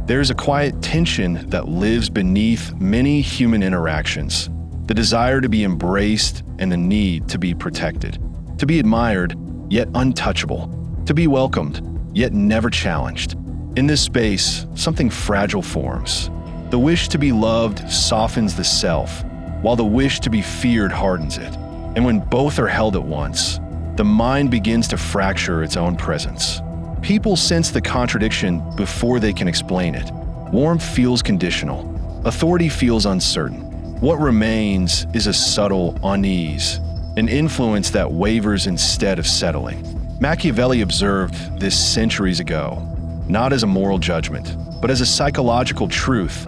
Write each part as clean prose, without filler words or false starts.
There's a quiet tension that lives beneath many human interactions. The desire to be embraced and the need to be protected. To be admired, yet untouchable. To be welcomed, yet never challenged. In this space, something fragile forms. The wish to be loved softens the self, while the wish to be feared hardens it. And when both are held at once, the mind begins to fracture its own presence. People sense the contradiction before they can explain it. Warmth feels conditional. Authority feels uncertain. What remains is a subtle unease, an influence that wavers instead of settling. Machiavelli observed this centuries ago, not as a moral judgment, but as a psychological truth.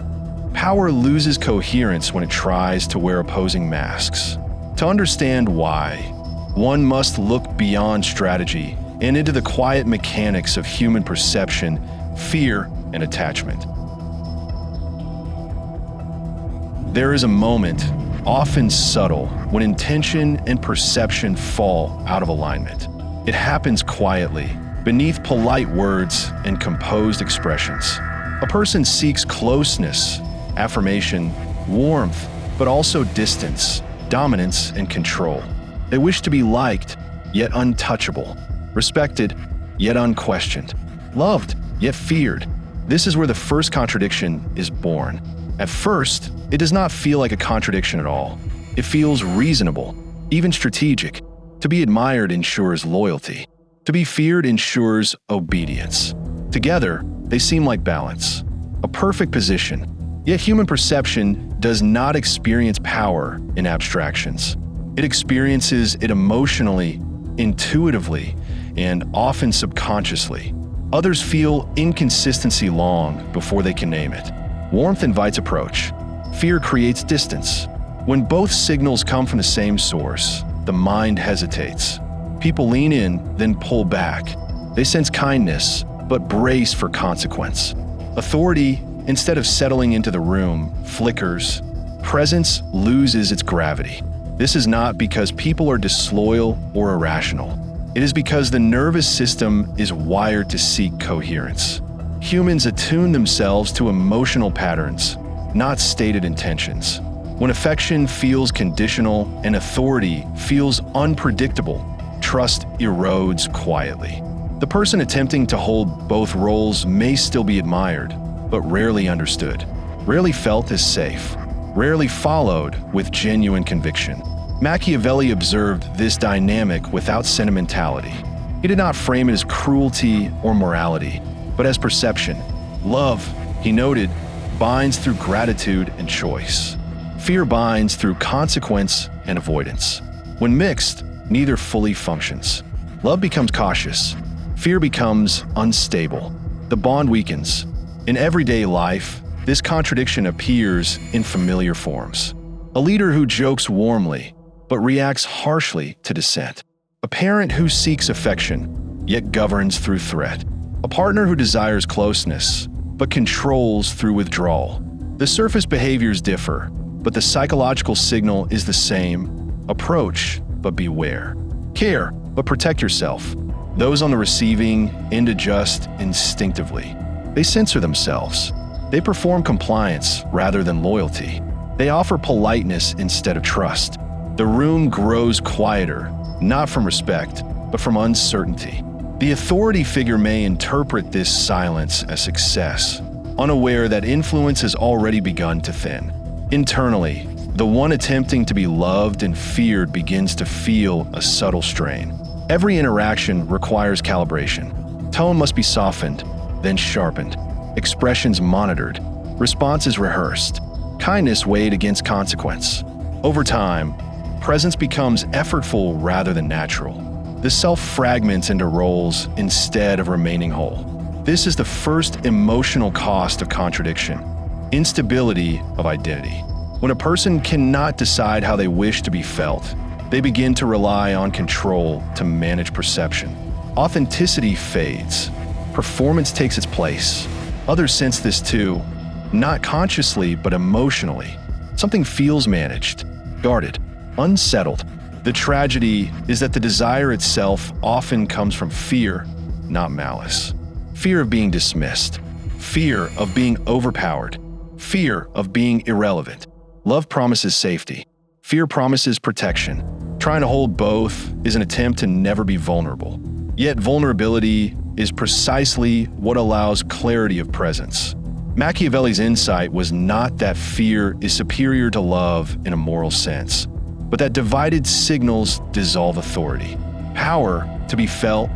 Power loses coherence when it tries to wear opposing masks. To understand why, one must look beyond strategy and into the quiet mechanics of human perception, fear, and attachment. There is a moment, often subtle, when intention and perception fall out of alignment. It happens quietly, beneath polite words and composed expressions. A person seeks closeness, affirmation, warmth, but also distance, dominance, and control. They wish to be liked, yet untouchable, respected, yet unquestioned, loved, yet feared. This is where the first contradiction is born. At first, it does not feel like a contradiction at all. It feels reasonable, even strategic. To be admired ensures loyalty. To be feared ensures obedience. Together, they seem like balance, a perfect position. Yet human perception does not experience power in abstractions. It experiences it emotionally, intuitively, and often subconsciously. Others feel inconsistency long before they can name it. Warmth invites approach. Fear creates distance. When both signals come from the same source, the mind hesitates. People lean in, then pull back. They sense kindness, but brace for consequence. Authority, instead of settling into the room, flickers. Presence loses its gravity. This is not because people are disloyal or irrational. It is because the nervous system is wired to seek coherence. Humans attune themselves to emotional patterns, not stated intentions. When affection feels conditional and authority feels unpredictable, trust erodes quietly. The person attempting to hold both roles may still be admired, but rarely understood, rarely felt as safe, rarely followed with genuine conviction. Machiavelli observed this dynamic without sentimentality. He did not frame it as cruelty or morality, but as perception. Love, he noted, binds through gratitude and choice. Fear binds through consequence and avoidance. When mixed, neither fully functions. Love becomes cautious. Fear becomes unstable. The bond weakens. In everyday life, this contradiction appears in familiar forms. A leader who jokes warmly, but reacts harshly to dissent. A parent who seeks affection, yet governs through threat. A partner who desires closeness, but controls through withdrawal. The surface behaviors differ, but the psychological signal is the same. Approach, but beware. Care, but protect yourself. Those on the receiving end adjust instinctively. They censor themselves. They perform compliance rather than loyalty. They offer politeness instead of trust. The room grows quieter, not from respect, but from uncertainty. The authority figure may interpret this silence as success, unaware that influence has already begun to thin. Internally, the one attempting to be loved and feared begins to feel a subtle strain. Every interaction requires calibration. Tone must be softened, then sharpened. Expressions monitored. Responses rehearsed. Kindness weighed against consequence. Over time, presence becomes effortful rather than natural. The self fragments into roles instead of remaining whole. This is the first emotional cost of contradiction: instability of identity. When a person cannot decide how they wish to be felt, they begin to rely on control to manage perception. Authenticity fades. Performance takes its place. Others sense this too, not consciously but emotionally. Something feels managed, guarded, unsettled. The tragedy is that the desire itself often comes from fear, not malice. Fear of being dismissed, fear of being overpowered, fear of being irrelevant. Love promises safety. Fear promises protection. Trying to hold both is an attempt to never be vulnerable. Yet vulnerability is precisely what allows clarity of presence. Machiavelli's insight was not that fear is superior to love in a moral sense, but that divided signals dissolve authority. Power, to be felt,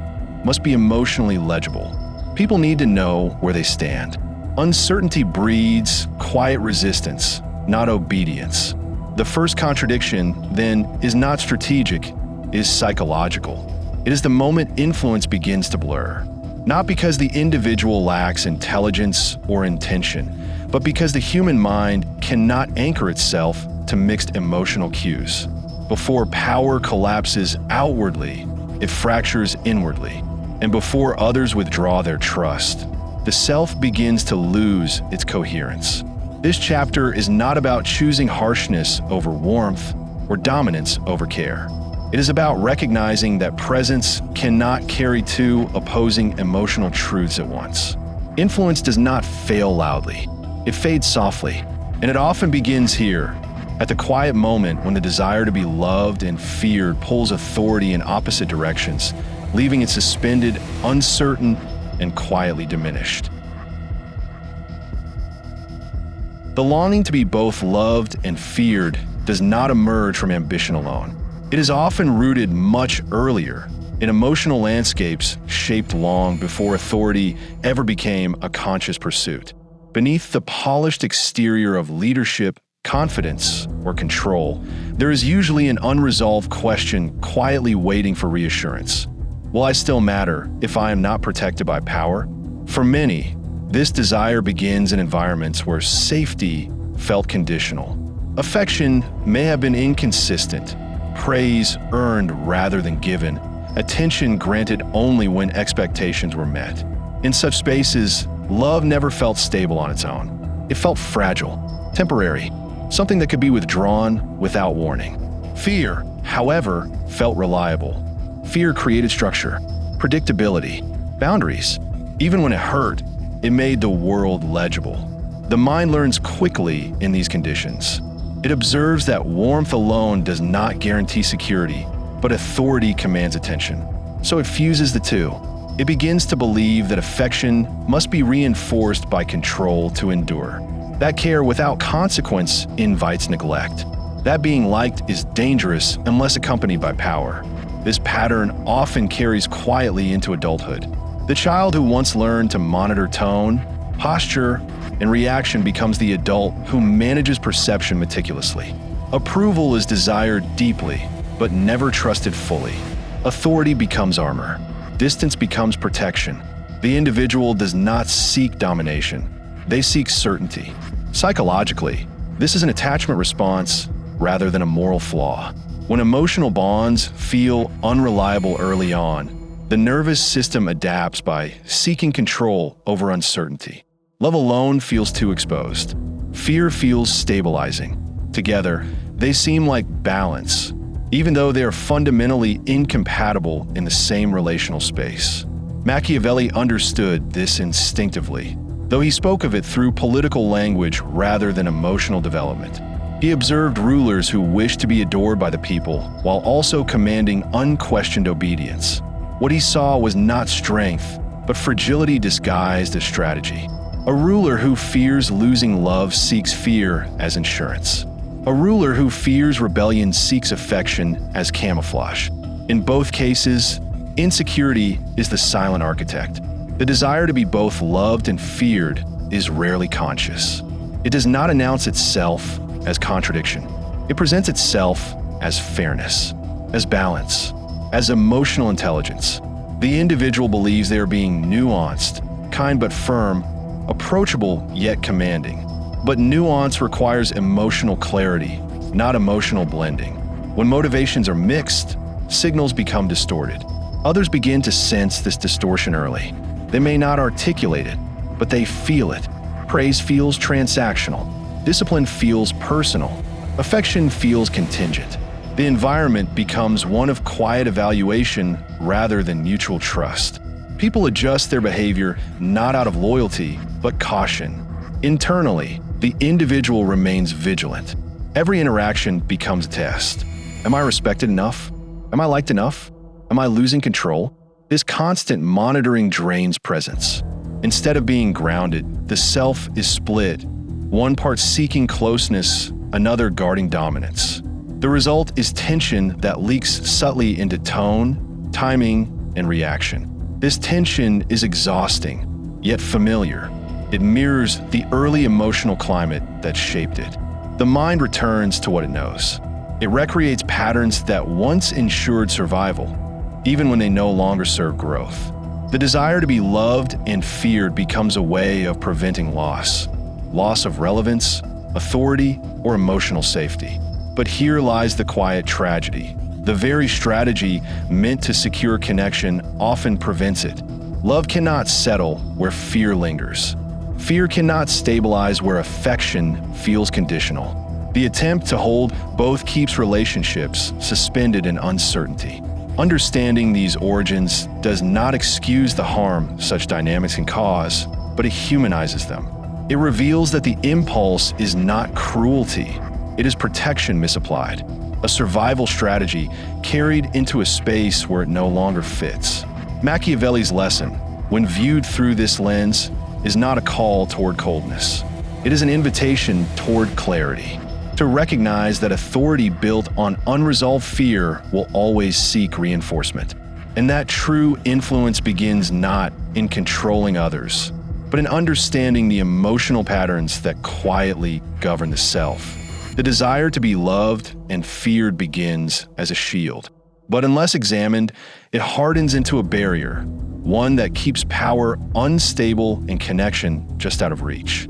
must be emotionally legible. People need to know where they stand. Uncertainty breeds quiet resistance, not obedience. The first contradiction, then, is not strategic, is psychological. It is the moment influence begins to blur. Not because the individual lacks intelligence or intention, but because the human mind cannot anchor itself to mixed emotional cues. Before power collapses outwardly, it fractures inwardly. And before others withdraw their trust, the self begins to lose its coherence. This chapter is not about choosing harshness over warmth or dominance over care. It is about recognizing that presence cannot carry two opposing emotional truths at once. Influence does not fail loudly. It fades softly, and it often begins here, at the quiet moment when the desire to be loved and feared pulls authority in opposite directions, leaving it suspended, uncertain, and quietly diminished. The longing to be both loved and feared does not emerge from ambition alone. It is often rooted much earlier, in emotional landscapes shaped long before authority ever became a conscious pursuit. Beneath the polished exterior of leadership, confidence, or control, there is usually an unresolved question quietly waiting for reassurance. Will I still matter if I am not protected by power? For many, this desire begins in environments where safety felt conditional. Affection may have been inconsistent, praise earned rather than given, attention granted only when expectations were met. In such spaces, love never felt stable on its own. It felt fragile, temporary, something that could be withdrawn without warning. Fear, however, felt reliable. Fear created structure, predictability, boundaries. Even when it hurt, it made the world legible. The mind learns quickly in these conditions. It observes that warmth alone does not guarantee security, but authority commands attention. So it fuses the two. It begins to believe that affection must be reinforced by control to endure. That care without consequence invites neglect. That being liked is dangerous unless accompanied by power. This pattern often carries quietly into adulthood. The child who once learned to monitor tone, posture, and reaction becomes the adult who manages perception meticulously. Approval is desired deeply, but never trusted fully. Authority becomes armor. Distance becomes protection. The individual does not seek domination. They seek certainty. Psychologically, this is an attachment response rather than a moral flaw. When emotional bonds feel unreliable early on, the nervous system adapts by seeking control over uncertainty. Love alone feels too exposed. Fear feels stabilizing. Together, they seem like balance, even though they are fundamentally incompatible in the same relational space. Machiavelli understood this instinctively, though he spoke of it through political language rather than emotional development. He observed rulers who wished to be adored by the people while also commanding unquestioned obedience. What he saw was not strength, but fragility disguised as strategy. A ruler who fears losing love seeks fear as insurance. A ruler who fears rebellion seeks affection as camouflage. In both cases, insecurity is the silent architect. The desire to be both loved and feared is rarely conscious. It does not announce itself as contradiction. It presents itself as fairness, as balance, as emotional intelligence. The individual believes they are being nuanced, kind but firm, approachable yet commanding. But nuance requires emotional clarity, not emotional blending. When motivations are mixed, signals become distorted. Others begin to sense this distortion early. They may not articulate it, but they feel it. Praise feels transactional. Discipline feels personal. Affection feels contingent. The environment becomes one of quiet evaluation rather than mutual trust. People adjust their behavior not out of loyalty, but caution. Internally, the individual remains vigilant. Every interaction becomes a test. Am I respected enough? Am I liked enough? Am I losing control? This constant monitoring drains presence. Instead of being grounded, the self is split, one part seeking closeness, another guarding dominance. The result is tension that leaks subtly into tone, timing, and reaction. This tension is exhausting, yet familiar. It mirrors the early emotional climate that shaped it. The mind returns to what it knows. It recreates patterns that once ensured survival, even when they no longer serve growth. The desire to be loved and feared becomes a way of preventing loss of relevance, authority, or emotional safety. But here lies the quiet tragedy. The very strategy meant to secure connection often prevents it. Love cannot settle where fear lingers. Fear cannot stabilize where affection feels conditional. The attempt to hold both keeps relationships suspended in uncertainty. Understanding these origins does not excuse the harm such dynamics can cause, but it humanizes them. It reveals that the impulse is not cruelty, it is protection misapplied, a survival strategy carried into a space where it no longer fits. Machiavelli's lesson, when viewed through this lens, is not a call toward coldness. It is an invitation toward clarity. To recognize that authority built on unresolved fear will always seek reinforcement, and that true influence begins not in controlling others, but in understanding the emotional patterns that quietly govern the self. The desire to be loved and feared begins as a shield, but unless examined, it hardens into a barrier, one that keeps power unstable and connection just out of reach.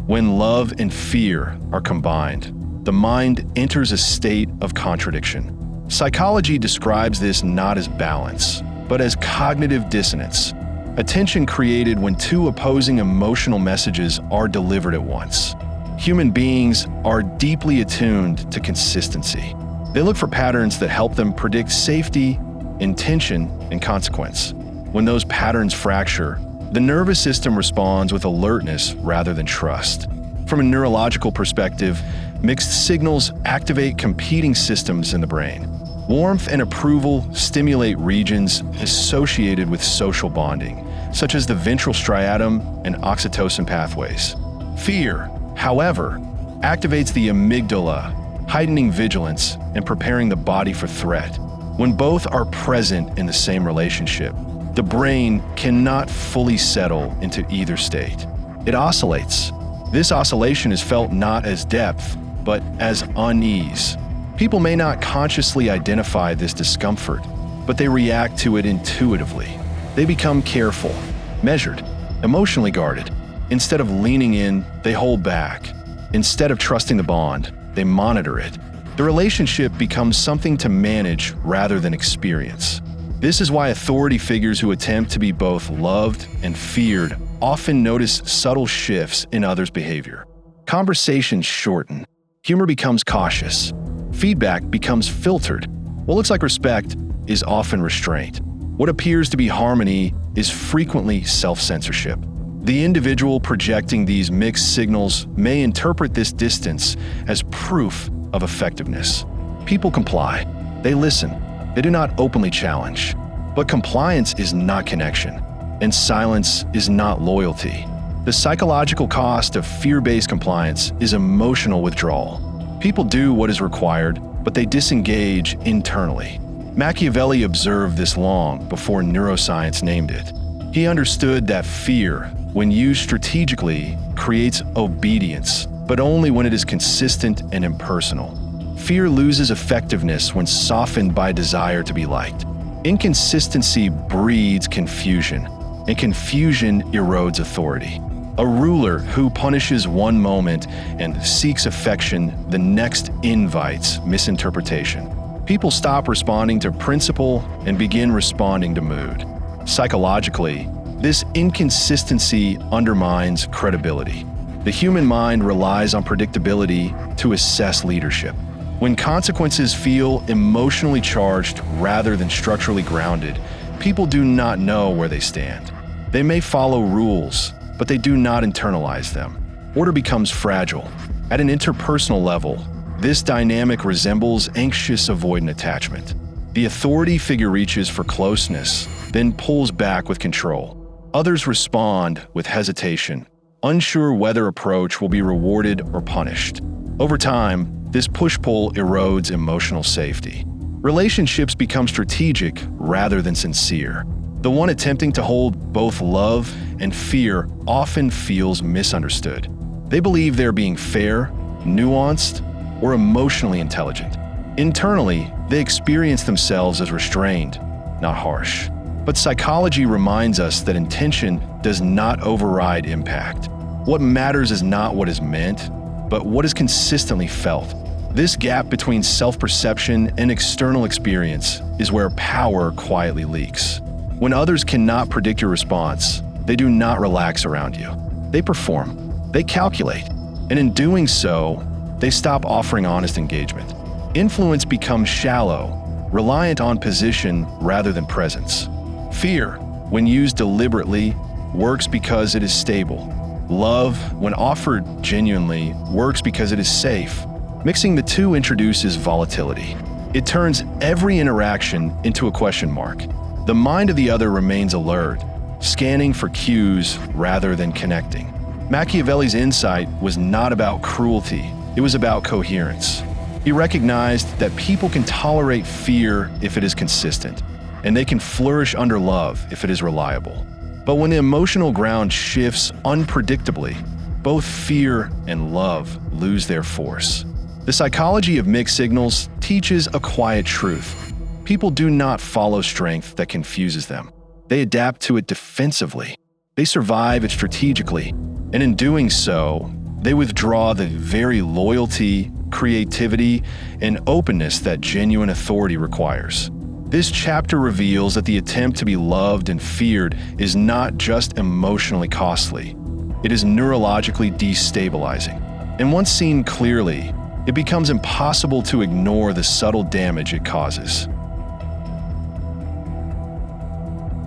When love and fear are combined, the mind enters a state of contradiction. Psychology describes this not as balance, but as cognitive dissonance, a tension created when two opposing emotional messages are delivered at once. Human beings are deeply attuned to consistency. They look for patterns that help them predict safety, intention, and consequence. When those patterns fracture, the nervous system responds with alertness rather than trust. From a neurological perspective, mixed signals activate competing systems in the brain. Warmth and approval stimulate regions associated with social bonding, such as the ventral striatum and oxytocin pathways. Fear, however, activates the amygdala, heightening vigilance and preparing the body for threat. When both are present in the same relationship, the brain cannot fully settle into either state. It oscillates. This oscillation is felt not as depth, but as unease. People may not consciously identify this discomfort, but they react to it intuitively. They become careful, measured, emotionally guarded. Instead of leaning in, they hold back. Instead of trusting the bond, they monitor it. The relationship becomes something to manage rather than experience. This is why authority figures who attempt to be both loved and feared often notice subtle shifts in others' behavior. Conversations shorten. Humor becomes cautious. Feedback becomes filtered. What looks like respect is often restraint. What appears to be harmony is frequently self-censorship. The individual projecting these mixed signals may interpret this distance as proof of effectiveness. People comply. They listen. They do not openly challenge. But compliance is not connection, and silence is not loyalty. The psychological cost of fear-based compliance is emotional withdrawal. People do what is required, but they disengage internally. Machiavelli observed this long before neuroscience named it. He understood that fear, when used strategically, creates obedience, but only when it is consistent and impersonal. Fear loses effectiveness when softened by desire to be liked. Inconsistency breeds confusion, and confusion erodes authority. A ruler who punishes one moment and seeks affection the next invites misinterpretation. People stop responding to principle and begin responding to mood. Psychologically, this inconsistency undermines credibility. The human mind relies on predictability to assess leadership. When consequences feel emotionally charged rather than structurally grounded, people do not know where they stand. They may follow rules, but they do not internalize them. Order becomes fragile. At an interpersonal level, this dynamic resembles anxious avoidant attachment. The authority figure reaches for closeness, then pulls back with control. Others respond with hesitation, unsure whether approach will be rewarded or punished. Over time, this push-pull erodes emotional safety. Relationships become strategic rather than sincere. The one attempting to hold both love and fear often feels misunderstood. They believe they're being fair, nuanced, or emotionally intelligent. Internally, they experience themselves as restrained, not harsh. But psychology reminds us that intention does not override impact. What matters is not what is meant, but what is consistently felt. This gap between self-perception and external experience is where power quietly leaks. When others cannot predict your response, they do not relax around you. They perform, they calculate, and in doing so, they stop offering honest engagement. Influence becomes shallow, reliant on position rather than presence. Fear, when used deliberately, works because it is stable. Love, when offered genuinely, works because it is safe. Mixing the two introduces volatility. It turns every interaction into a question mark. The mind of the other remains alert, scanning for cues rather than connecting. Machiavelli's insight was not about cruelty, it was about coherence. He recognized that people can tolerate fear if it is consistent, and they can flourish under love if it is reliable. But when the emotional ground shifts unpredictably, both fear and love lose their force. The psychology of mixed signals teaches a quiet truth. People do not follow strength that confuses them. They adapt to it defensively. They survive it strategically, and in doing so, they withdraw the very loyalty, creativity, and openness that genuine authority requires. This chapter reveals that the attempt to be loved and feared is not just emotionally costly, it is neurologically destabilizing. And once seen clearly, it becomes impossible to ignore the subtle damage it causes.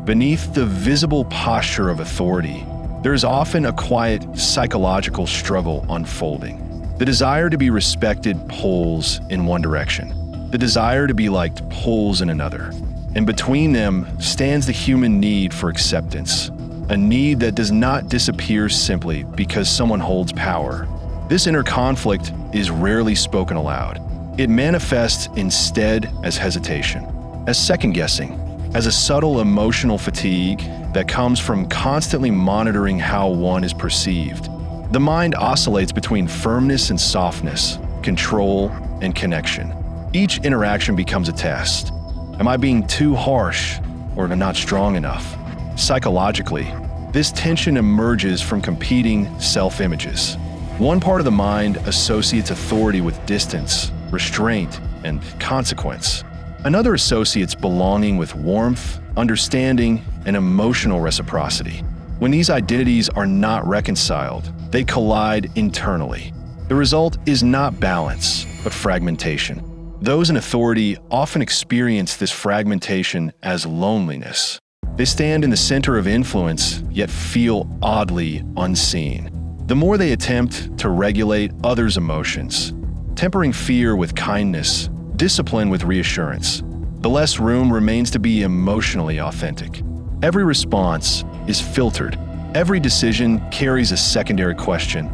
Beneath the visible posture of authority, there is often a quiet psychological struggle unfolding. The desire to be respected pulls in one direction. The desire to be liked pulls in another. And between them stands the human need for acceptance, a need that does not disappear simply because someone holds power. This inner conflict is rarely spoken aloud. It manifests instead as hesitation, as second-guessing, as a subtle emotional fatigue that comes from constantly monitoring how one is perceived. The mind oscillates between firmness and softness, control and connection. Each interaction becomes a test. Am I being too harsh or not strong enough? Psychologically, this tension emerges from competing self-images. One part of the mind associates authority with distance, restraint, and consequence. Another associates belonging with warmth, understanding, and emotional reciprocity. When these identities are not reconciled, they collide internally. The result is not balance, but fragmentation. Those in authority often experience this fragmentation as loneliness. They stand in the center of influence, yet feel oddly unseen. The more they attempt to regulate others' emotions, tempering fear with kindness, discipline with reassurance, the less room remains to be emotionally authentic. Every response is filtered. Every decision carries a secondary question.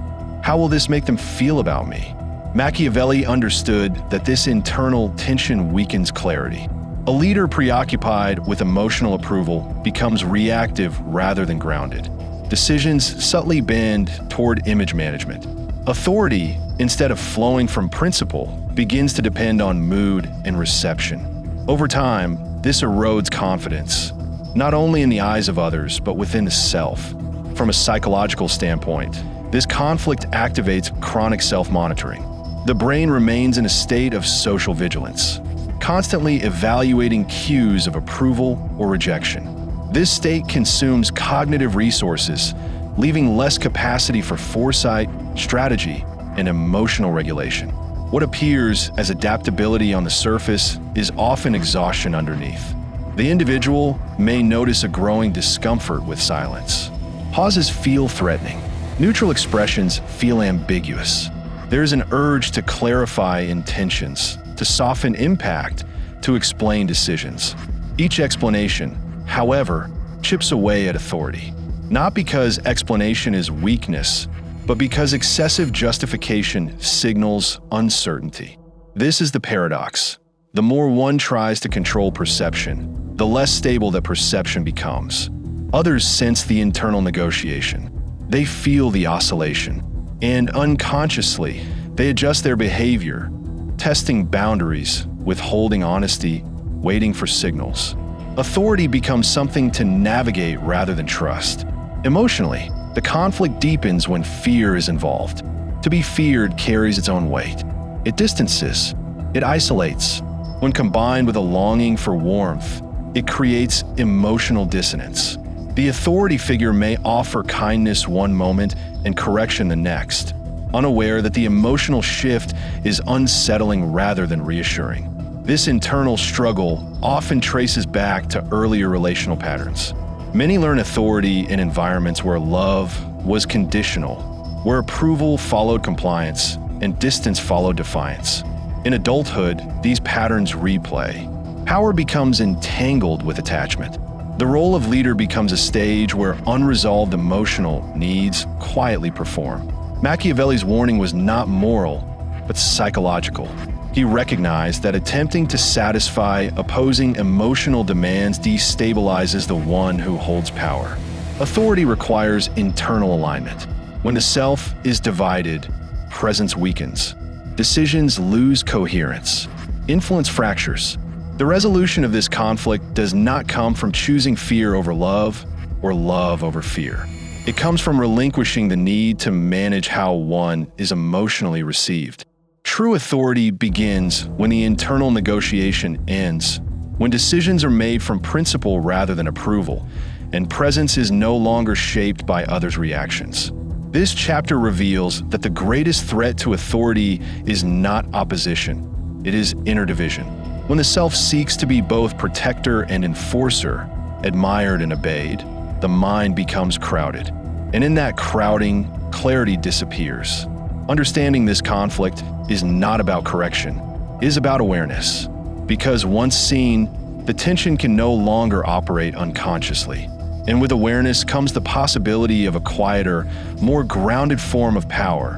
How will this make them feel about me? Machiavelli understood that this internal tension weakens clarity. A leader preoccupied with emotional approval becomes reactive rather than grounded. Decisions subtly bend toward image management. Authority, instead of flowing from principle, begins to depend on mood and reception. Over time, this erodes confidence, not only in the eyes of others, but within the self. From a psychological standpoint, this conflict activates chronic self-monitoring. The brain remains in a state of social vigilance, constantly evaluating cues of approval or rejection. This state consumes cognitive resources, leaving less capacity for foresight, strategy, and emotional regulation. What appears as adaptability on the surface is often exhaustion underneath. The individual may notice a growing discomfort with silence. Pauses feel threatening. Neutral expressions feel ambiguous. There is an urge to clarify intentions, to soften impact, to explain decisions. Each explanation, however, chips away at authority. Not because explanation is weakness, but because excessive justification signals uncertainty. This is the paradox. The more one tries to control perception, the less stable that perception becomes. Others sense the internal negotiation. They feel the oscillation, and unconsciously, they adjust their behavior, testing boundaries, withholding honesty, waiting for signals. Authority becomes something to navigate rather than trust. Emotionally, the conflict deepens when fear is involved. To be feared carries its own weight. It distances. It isolates. When combined with a longing for warmth, it creates emotional dissonance. The authority figure may offer kindness one moment and correction the next, unaware that the emotional shift is unsettling rather than reassuring. This internal struggle often traces back to earlier relational patterns. Many learn authority in environments where love was conditional, where approval followed compliance and distance followed defiance. In adulthood, these patterns replay. Power becomes entangled with attachment. The role of leader becomes a stage where unresolved emotional needs quietly perform. Machiavelli's warning was not moral, but psychological. He recognized that attempting to satisfy opposing emotional demands destabilizes the one who holds power. Authority requires internal alignment. When the self is divided, presence weakens. Decisions lose coherence. Influence fractures. The resolution of this conflict does not come from choosing fear over love or love over fear. It comes from relinquishing the need to manage how one is emotionally received. True authority begins when the internal negotiation ends, when decisions are made from principle rather than approval, and presence is no longer shaped by others' reactions. This chapter reveals that the greatest threat to authority is not opposition, it is inner division. When the self seeks to be both protector and enforcer, admired and obeyed, the mind becomes crowded. And in that crowding, clarity disappears. Understanding this conflict is not about correction, it is about awareness. Because once seen, the tension can no longer operate unconsciously. And with awareness comes the possibility of a quieter, more grounded form of power,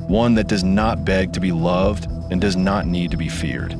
one that does not beg to be loved and does not need to be feared.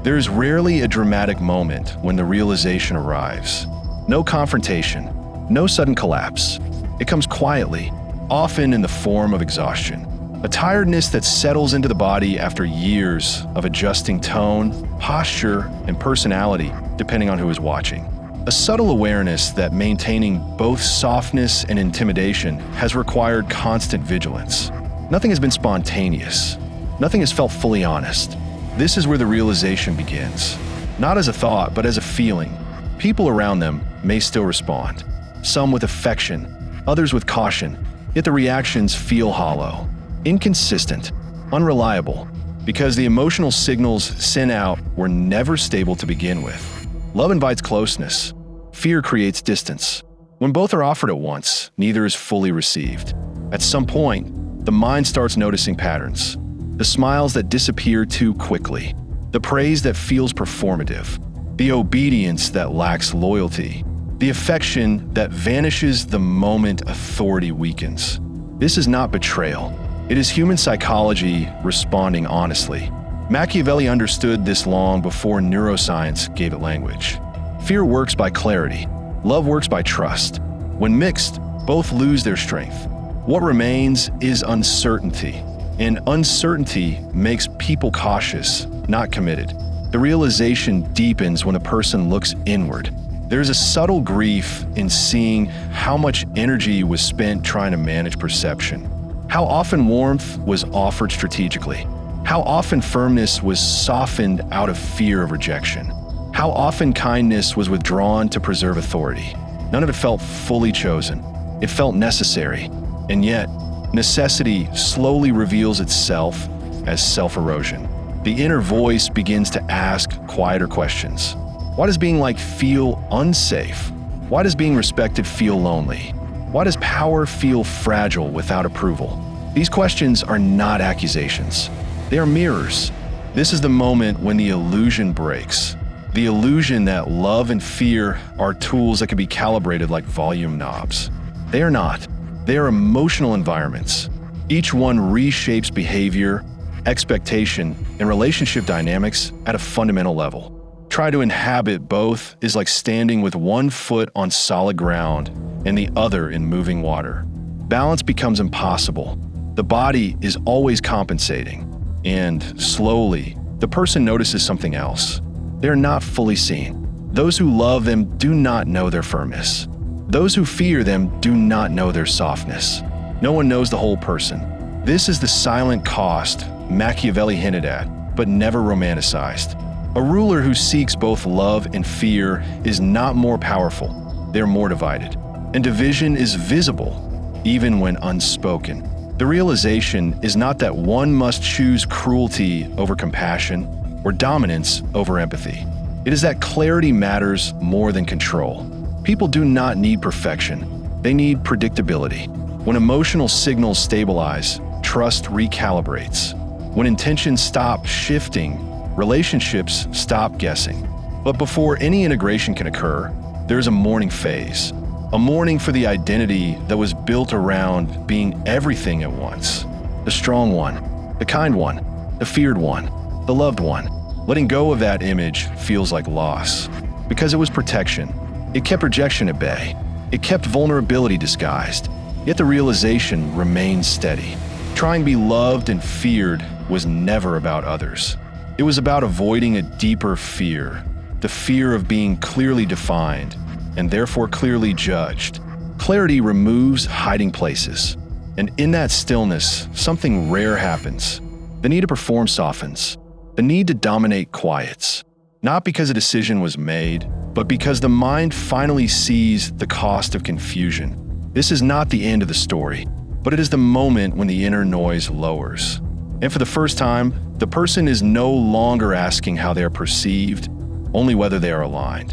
There is rarely a dramatic moment when the realization arrives. No confrontation, no sudden collapse. It comes quietly, often in the form of exhaustion. A tiredness that settles into the body after years of adjusting tone, posture, and personality, depending on who is watching. A subtle awareness that maintaining both softness and intimidation has required constant vigilance. Nothing has been spontaneous. Nothing has felt fully honest. This is where the realization begins. Not as a thought, but as a feeling. People around them may still respond. Some with affection, others with caution, yet the reactions feel hollow, inconsistent, unreliable, because the emotional signals sent out were never stable to begin with. Love invites closeness. Fear creates distance. When both are offered at once, neither is fully received. At some point, the mind starts noticing patterns. The smiles that disappear too quickly. The praise that feels performative. The obedience that lacks loyalty. The affection that vanishes the moment authority weakens. This is not betrayal. It is human psychology responding honestly. Machiavelli understood this long before neuroscience gave it language. Fear works by clarity. Love works by trust. When mixed, both lose their strength. What remains is uncertainty, and uncertainty makes people cautious, not committed. The realization deepens when a person looks inward. There's a subtle grief in seeing how much energy was spent trying to manage perception. How often warmth was offered strategically. How often firmness was softened out of fear of rejection. How often kindness was withdrawn to preserve authority. None of it felt fully chosen. It felt necessary. And yet, necessity slowly reveals itself as self-erosion. The inner voice begins to ask quieter questions. Why does being liked feel unsafe? Why does being respected feel lonely? Why does power feel fragile without approval? These questions are not accusations. They are mirrors. This is the moment when the illusion breaks. The illusion that love and fear are tools that can be calibrated like volume knobs. They are not. They are emotional environments. Each one reshapes behavior, expectation, and relationship dynamics at a fundamental level. Try to inhabit both is like standing with one foot on solid ground and the other in moving water. Balance becomes impossible. The body is always compensating, and slowly, the person notices something else. They are not fully seen. Those who love them do not know their firmness. Those who fear them do not know their softness. No one knows the whole person. This is the silent cost Machiavelli hinted at, but never romanticized. A ruler who seeks both love and fear is not more powerful. They're more divided. And division is visible, even when unspoken. The realization is not that one must choose cruelty over compassion or dominance over empathy. It is that clarity matters more than control. People do not need perfection. They need predictability. When emotional signals stabilize, trust recalibrates. When intentions stop shifting, relationships stop guessing. But before any integration can occur, there's a mourning phase. A mourning for the identity that was built around being everything at once. The strong one, the kind one, the feared one, the loved one. Letting go of that image feels like loss. Because it was protection. It kept rejection at bay. It kept vulnerability disguised. Yet the realization remained steady. Trying to be loved and feared was never about others. It was about avoiding a deeper fear, the fear of being clearly defined, and therefore clearly judged. Clarity removes hiding places. And in that stillness, something rare happens. The need to perform softens. The need to dominate quiets. Not because a decision was made, but because the mind finally sees the cost of confusion. This is not the end of the story, but it is the moment when the inner noise lowers. And for the first time, the person is no longer asking how they are perceived, only whether they are aligned.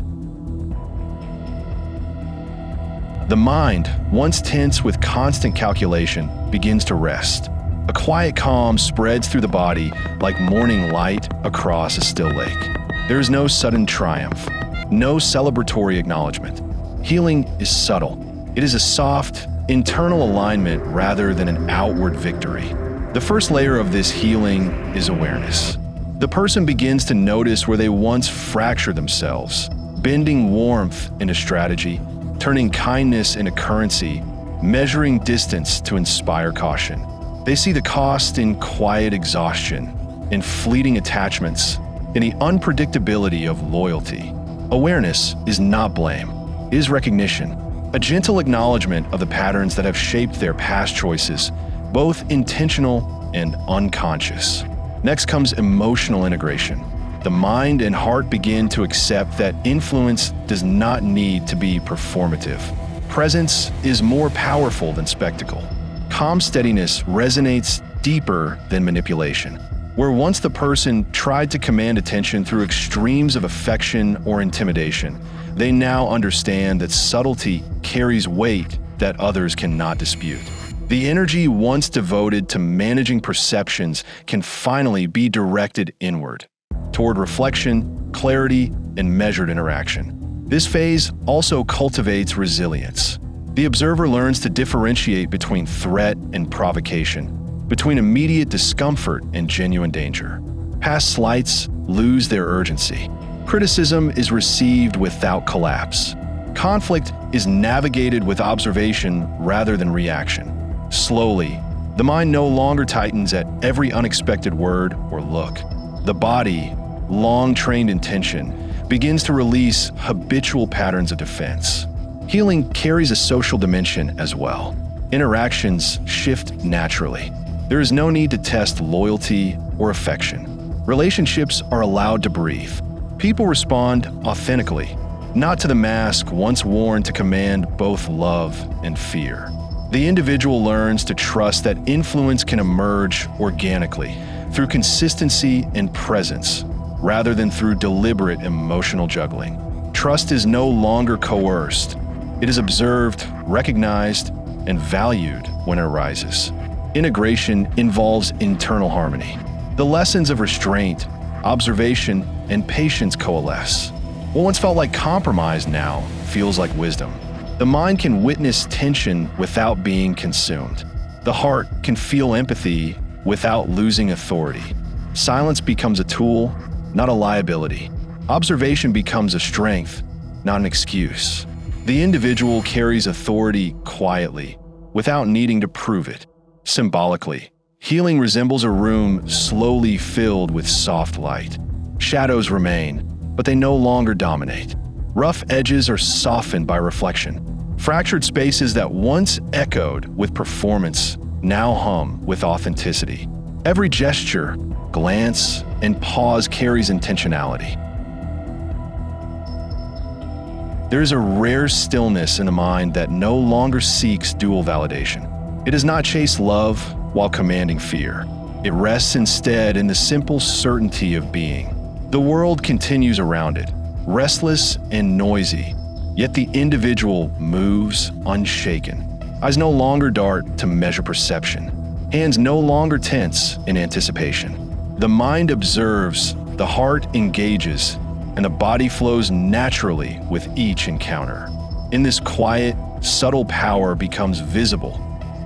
The mind, once tense with constant calculation, begins to rest. A quiet calm spreads through the body like morning light across a still lake. There is no sudden triumph, no celebratory acknowledgement. Healing is subtle. It is a soft, internal alignment rather than an outward victory. The first layer of this healing is awareness. The person begins to notice where they once fractured themselves, bending warmth into strategy, turning kindness into currency, measuring distance to inspire caution. They see the cost in quiet exhaustion, in fleeting attachments, in the unpredictability of loyalty. Awareness is not blame, it is recognition, a gentle acknowledgement of the patterns that have shaped their past choices, both intentional and unconscious. Next comes emotional integration. The mind and heart begin to accept that influence does not need to be performative. Presence is more powerful than spectacle. Calm steadiness resonates deeper than manipulation. Where once the person tried to command attention through extremes of affection or intimidation, they now understand that subtlety carries weight that others cannot dispute. The energy once devoted to managing perceptions can finally be directed inward, toward reflection, clarity, and measured interaction. This phase also cultivates resilience. The observer learns to differentiate between threat and provocation, between immediate discomfort and genuine danger. Past slights lose their urgency. Criticism is received without collapse. Conflict is navigated with observation rather than reaction. Slowly, the mind no longer tightens at every unexpected word or look. The body, long trained in tension, begins to release habitual patterns of defense. Healing carries a social dimension as well. Interactions shift naturally. There is no need to test loyalty or affection. Relationships are allowed to breathe. People respond authentically, not to the mask once worn to command both love and fear. The individual learns to trust that influence can emerge organically, through consistency and presence, rather than through deliberate emotional juggling. Trust is no longer coerced. It is observed, recognized, and valued when it arises. Integration involves internal harmony. The lessons of restraint, observation, and patience coalesce. What once felt like compromise now feels like wisdom. The mind can witness tension without being consumed. The heart can feel empathy without losing authority. Silence becomes a tool, not a liability. Observation becomes a strength, not an excuse. The individual carries authority quietly, without needing to prove it. Symbolically, healing resembles a room slowly filled with soft light. Shadows remain, but they no longer dominate. Rough edges are softened by reflection. Fractured spaces that once echoed with performance now hum with authenticity. Every gesture, glance, and pause carries intentionality. There is a rare stillness in the mind that no longer seeks dual validation. It does not chase love while commanding fear. It rests instead in the simple certainty of being. The world continues around it, restless and noisy, yet the individual moves unshaken. Eyes no longer dart to measure perception. Hands no longer tense in anticipation. The mind observes, the heart engages, and the body flows naturally with each encounter. In this quiet, subtle power becomes visible,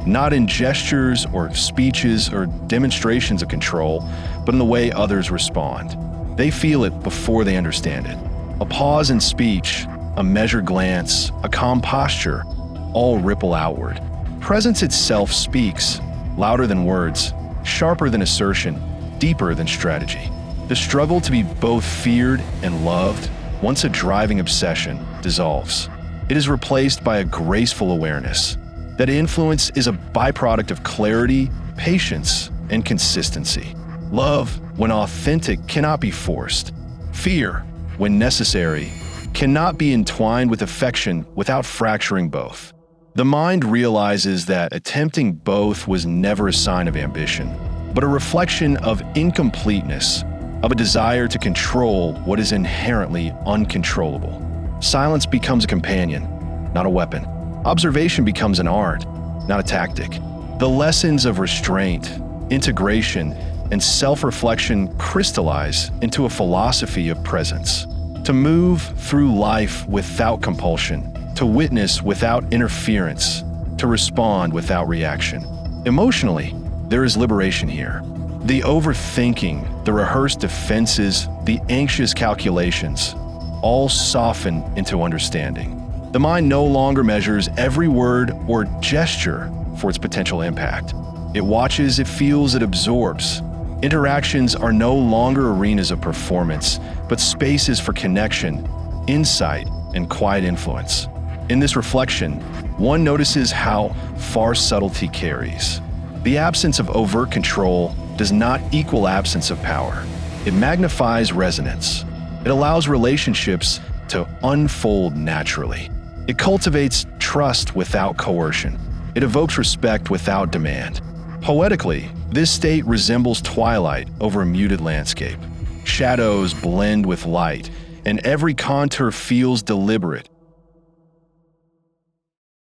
not in gestures or speeches or demonstrations of control, but in the way others respond. They feel it before they understand it. A pause in speech, a measured glance, a calm posture, all ripple outward. Presence itself speaks, louder than words, sharper than assertion, deeper than strategy. The struggle to be both feared and loved, once a driving obsession, dissolves. It is replaced by a graceful awareness that influence is a byproduct of clarity, patience, and consistency. Love, when authentic, cannot be forced. Fear, when necessary, cannot be entwined with affection without fracturing both. The mind realizes that attempting both was never a sign of ambition, but a reflection of incompleteness, of a desire to control what is inherently uncontrollable. Silence becomes a companion, not a weapon. Observation becomes an art, not a tactic. The lessons of restraint, integration, and self-reflection crystallize into a philosophy of presence. To move through life without compulsion, to witness without interference, to respond without reaction. Emotionally, there is liberation here. The overthinking, the rehearsed defenses, the anxious calculations, all soften into understanding. The mind no longer measures every word or gesture for its potential impact. It watches, it feels, it absorbs. Interactions are no longer arenas of performance, but spaces for connection, insight, and quiet influence. In this reflection, one notices how far subtlety carries. The absence of overt control does not equal absence of power. It magnifies resonance. It allows relationships to unfold naturally. It cultivates trust without coercion. It evokes respect without demand. Poetically, this state resembles twilight over a muted landscape. Shadows blend with light, and every contour feels deliberate,